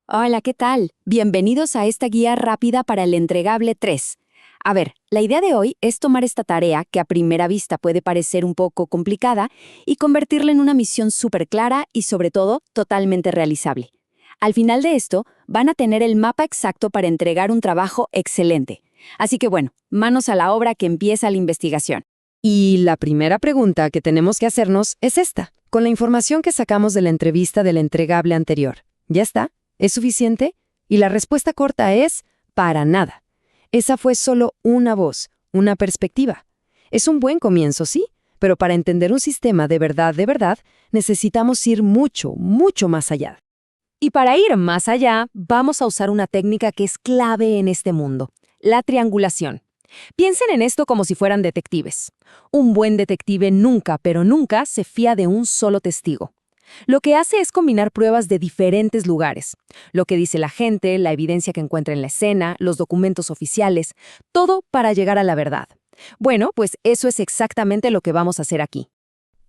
Hola, ¿qué tal? Bienvenidos a esta guía rápida para el entregable 3. A ver, la idea de hoy es tomar esta tarea, que a primera vista puede parecer un poco complicada, y convertirla en una misión súper clara y, sobre todo, totalmente realizable. Al final de esto, van a tener el mapa exacto para entregar un trabajo excelente. Así que bueno, manos a la obra que empieza la investigación. Y la primera pregunta que tenemos que hacernos es esta. Con la información que sacamos de la entrevista del entregable anterior, ¿ya está? ¿Es suficiente? Y la respuesta corta es, para nada. Esa fue solo una voz, una perspectiva. Es un buen comienzo, sí, pero para entender un sistema de verdad, necesitamos ir mucho, mucho más allá. Y para ir más allá, vamos a usar una técnica que es clave en este mundo, la triangulación. Piensen en esto como si fueran detectives. Un buen detective nunca, pero nunca se fía de un solo testigo. Lo que hace es combinar pruebas de diferentes lugares. Lo que dice la gente, la evidencia que encuentra en la escena, los documentos oficiales, todo para llegar a la verdad. Bueno, pues eso es exactamente lo que vamos a hacer aquí.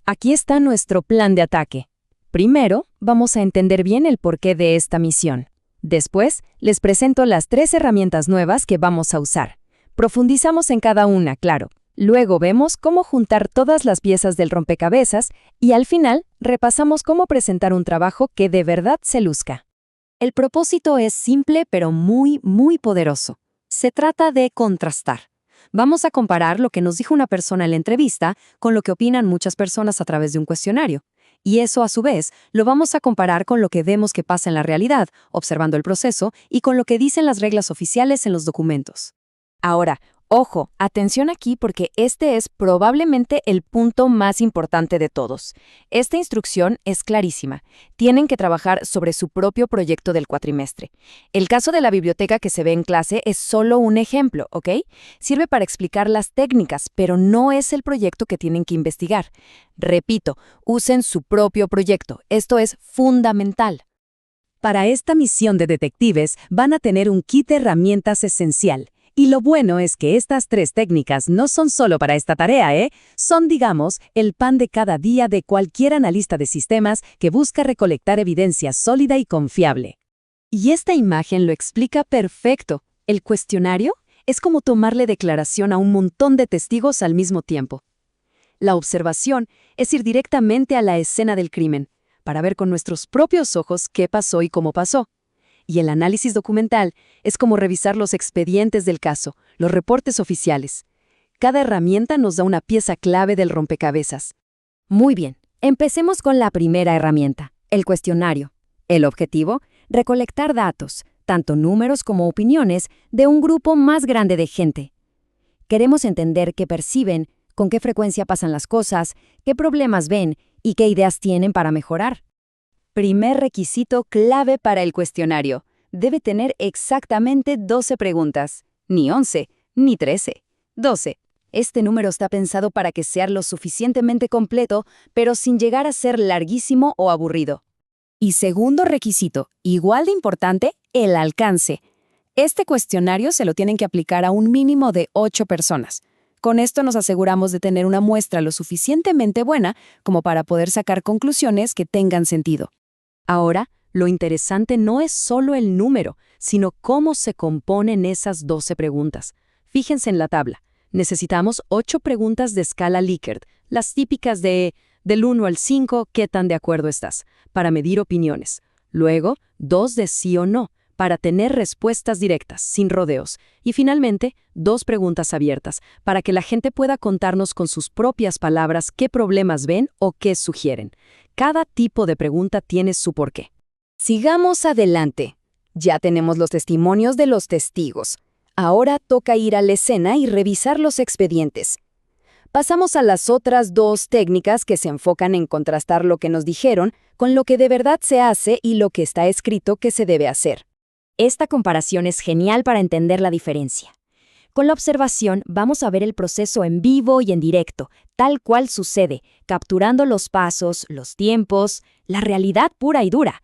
Aquí está nuestro plan de ataque. Primero, vamos a entender bien el porqué de esta misión. Después, les presento las 3 herramientas nuevas que vamos a usar. Profundizamos en cada una, claro. Luego vemos cómo juntar todas las piezas del rompecabezas y al final repasamos cómo presentar un trabajo que de verdad se luzca. El propósito es simple pero muy, muy poderoso. Se trata de contrastar. Vamos a comparar lo que nos dijo una persona en la entrevista con lo que opinan muchas personas a través de un cuestionario. Y eso, a su vez, lo vamos a comparar con lo que vemos que pasa en la realidad, observando el proceso, y con lo que dicen las reglas oficiales en los documentos. Ahora, ojo, atención aquí porque este es probablemente el punto más importante de todos. Esta instrucción es clarísima. Tienen que trabajar sobre su propio proyecto del cuatrimestre. El caso de la biblioteca que se ve en clase es solo un ejemplo, ¿ok? Sirve para explicar las técnicas, pero no es el proyecto que tienen que investigar. Repito, usen su propio proyecto. Esto es fundamental. Para esta misión de detectives van a tener un kit de herramientas esencial. Y lo bueno es que estas 3 técnicas no son solo para esta tarea, Son, digamos, el pan de cada día de cualquier analista de sistemas que busca recolectar evidencia sólida y confiable. Y esta imagen lo explica perfecto. El cuestionario es como tomarle declaración a un montón de testigos al mismo tiempo. La observación es ir directamente a la escena del crimen, para ver con nuestros propios ojos qué pasó y cómo pasó. Y el análisis documental es como revisar los expedientes del caso, los reportes oficiales. Cada herramienta nos da una pieza clave del rompecabezas. Muy bien, empecemos con la primera herramienta, el cuestionario. El objetivo, recolectar datos, tanto números como opiniones, de un grupo más grande de gente. Queremos entender qué perciben, con qué frecuencia pasan las cosas, qué problemas ven y qué ideas tienen para mejorar. Primer requisito clave para el cuestionario. Debe tener exactamente 12 preguntas. Ni 11, ni 13. 12. Este número está pensado para que sea lo suficientemente completo, pero sin llegar a ser larguísimo o aburrido. Y segundo requisito, igual de importante, el alcance. Este cuestionario se lo tienen que aplicar a un mínimo de 8 personas. Con esto nos aseguramos de tener una muestra lo suficientemente buena como para poder sacar conclusiones que tengan sentido. Ahora, lo interesante no es solo el número, sino cómo se componen esas 12 preguntas. Fíjense en la tabla. Necesitamos 8 preguntas de escala Likert, las típicas del 1 al 5, ¿qué tan de acuerdo estás?, para medir opiniones. Luego, 2 de sí o no, para tener respuestas directas, sin rodeos. Y finalmente, 2 preguntas abiertas, para que la gente pueda contarnos con sus propias palabras qué problemas ven o qué sugieren. Cada tipo de pregunta tiene su porqué. Sigamos adelante. Ya tenemos los testimonios de los testigos. Ahora toca ir a la escena y revisar los expedientes. Pasamos a las otras 2 técnicas que se enfocan en contrastar lo que nos dijeron con lo que de verdad se hace y lo que está escrito que se debe hacer. Esta comparación es genial para entender la diferencia. Con la observación vamos a ver el proceso en vivo y en directo, tal cual sucede, capturando los pasos, los tiempos, la realidad pura y dura.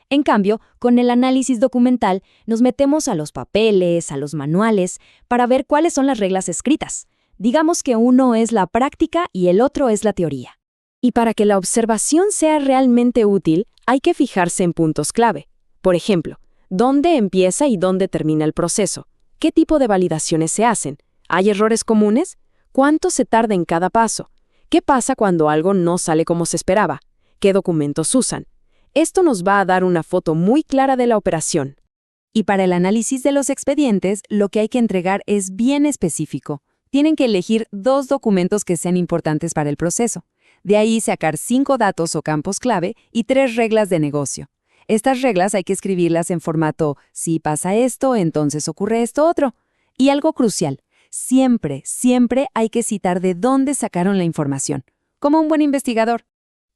En cambio, con el análisis documental nos metemos a los papeles, a los manuales, para ver cuáles son las reglas escritas. Digamos que uno es la práctica y el otro es la teoría. Y para que la observación sea realmente útil, hay que fijarse en puntos clave. Por ejemplo, ¿Dónde empieza y dónde termina el proceso? ¿Qué tipo de validaciones se hacen? ¿Hay errores comunes? ¿Cuánto se tarda en cada paso? ¿Qué pasa cuando algo no sale como se esperaba? ¿Qué documentos usan? Esto nos va a dar una foto muy clara de la operación. Y para el análisis de los expedientes, lo que hay que entregar es bien específico. Tienen que elegir 2 documentos que sean importantes para el proceso. De ahí sacar 5 datos o campos clave y 3 reglas de negocio. Estas reglas hay que escribirlas en formato, si pasa esto, entonces ocurre esto otro. Y algo crucial, siempre hay que citar de dónde sacaron la información, como un buen investigador.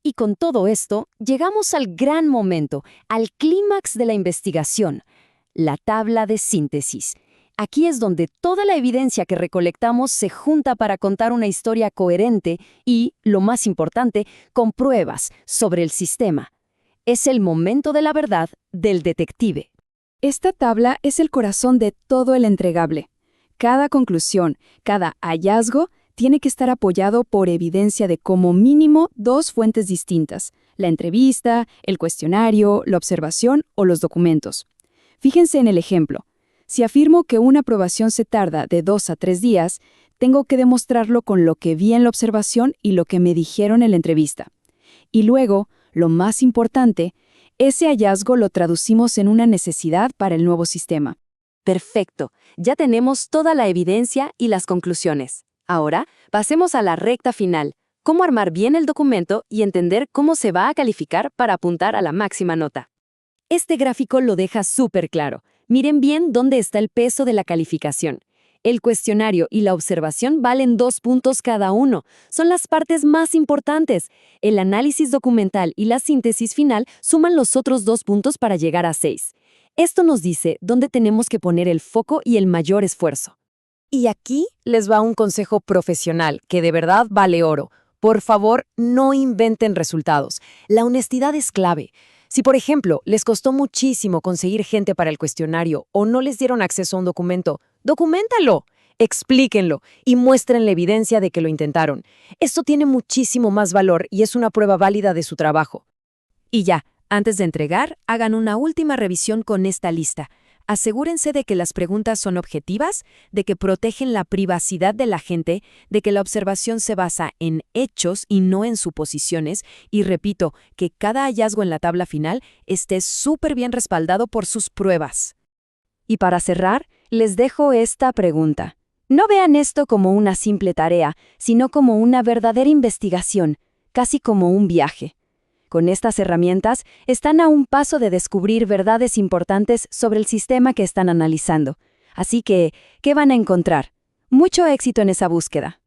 Y con todo esto, llegamos al gran momento, al clímax de la investigación, la tabla de síntesis. Aquí es donde toda la evidencia que recolectamos se junta para contar una historia coherente y, lo más importante, con pruebas sobre el sistema. Es el momento de la verdad del detective. Esta tabla es el corazón de todo el entregable. Cada conclusión, cada hallazgo, tiene que estar apoyado por evidencia de como mínimo 2 fuentes distintas: la entrevista, el cuestionario, la observación o los documentos. Fíjense en el ejemplo. Si afirmo que una aprobación se tarda de 2 a 3 días, tengo que demostrarlo con lo que vi en la observación y lo que me dijeron en la entrevista. Y luego, lo más importante, ese hallazgo lo traducimos en una necesidad para el nuevo sistema. Perfecto, ya tenemos toda la evidencia y las conclusiones. Ahora, pasemos a la recta final, cómo armar bien el documento y entender cómo se va a calificar para apuntar a la máxima nota. Este gráfico lo deja súper claro. Miren bien dónde está el peso de la calificación. El cuestionario y la observación valen 2 puntos cada uno. Son las partes más importantes. El análisis documental y la síntesis final suman los otros 2 puntos para llegar a 6. Esto nos dice dónde tenemos que poner el foco y el mayor esfuerzo. Y aquí les va un consejo profesional que de verdad vale oro. Por favor, no inventen resultados. La honestidad es clave. Si, por ejemplo, les costó muchísimo conseguir gente para el cuestionario o no les dieron acceso a un documento, ¡documéntalo! Explíquenlo y muestren la evidencia de que lo intentaron. Esto tiene muchísimo más valor y es una prueba válida de su trabajo. Y ya, antes de entregar, hagan una última revisión con esta lista. Asegúrense de que las preguntas son objetivas, de que protegen la privacidad de la gente, de que la observación se basa en hechos y no en suposiciones, y repito, que cada hallazgo en la tabla final esté súper bien respaldado por sus pruebas. Y para cerrar, les dejo esta pregunta. No vean esto como una simple tarea, sino como una verdadera investigación, casi como un viaje. Con estas herramientas, están a un paso de descubrir verdades importantes sobre el sistema que están analizando. Así que, ¿qué van a encontrar? Mucho éxito en esa búsqueda.